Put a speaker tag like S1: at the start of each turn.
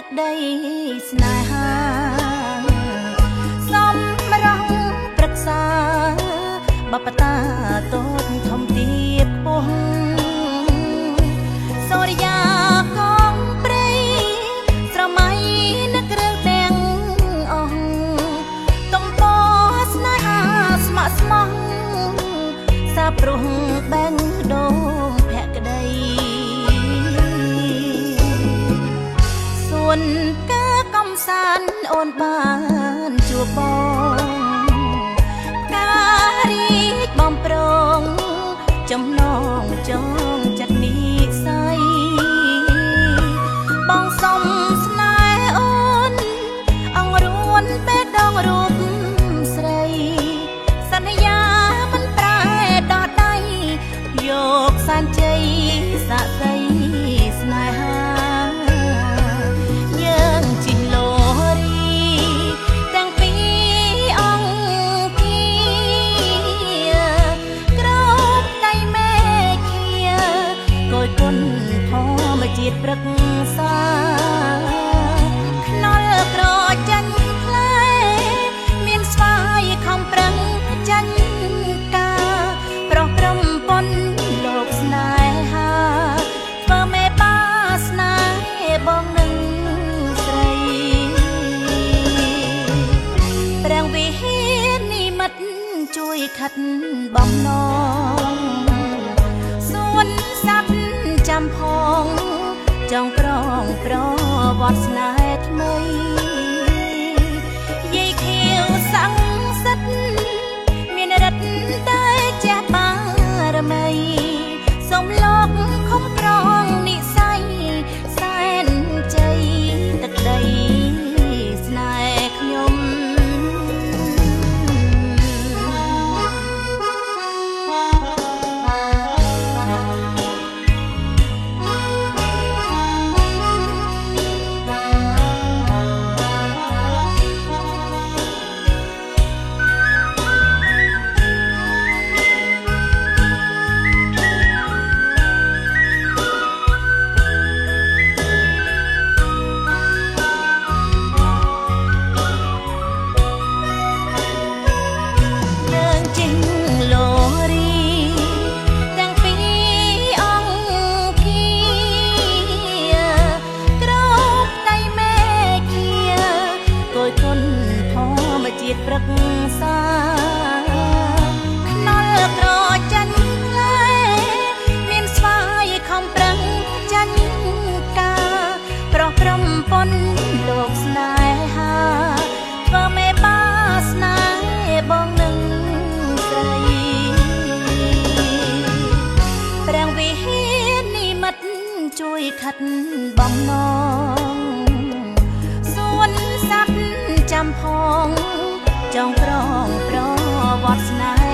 S1: ទឹកដីស្នេហាសំរងព្រឹក្សាបបតាតូចធំទៀបខ្ពស់សូរិយាកងព្រៃស្រមៃនឹករឿងទាំងអស់តំពស្នេហាស្ម័គ្រស្មោះសាព្រោះបែងដូងភក្តីសួនកើកំសាន្តអូនបានជួបបងការរីកបំប្រងចំណងចងចិត្តនេះស័យបងសុំស្នេហ៍អូនអង្រួនពេលដងរូបស្រីសន្យាមិនប្រែដោះដៃយកសានជ័យសាក់សីស្នេហាយើងជីឡូរីទាំងពីរអង្គាគ្រប់ដៃមេឃាគយគុណធម្មជាតិព្រឹក្សាខ្នល់ក្រចាញ់ផ្លែមានស្វាយខំប្រឹងចាញ់ការប្រោះព្រំប៉ុនលោកស្នេហាធ្វើមេបាស្នេហ៍បងនឹងស្រីព្រះវិហារនិមិត្តជួយខាត់បំណងសួនស័ព្ទចាំផងចង់ក្រងប្រវត្តិស្នេហ៍ថ្មីយាយខៀវសង្សិទ្ធមានរិទ្ធតែចេះបារមីសូមលោកខំប្រងនិស័យសែនជ័យទឹកដីស្នេហ៍ខ្ញុំព្រឹក្សាខ្នល់ក្រចាញ់ផ្លែមានស្វាយខំប្រឹងចាញ់ការប្រោះព្រំប៉ុនលោកស្នេហាធ្វើមេបាស្នេហ៍បងនឹងស្រីព្រះវិហារនិមិត្តជួយខាត់បំណងសួនស័ព្ទចាំផងចង់ក្រងប្រវត្តិស្នេហ៍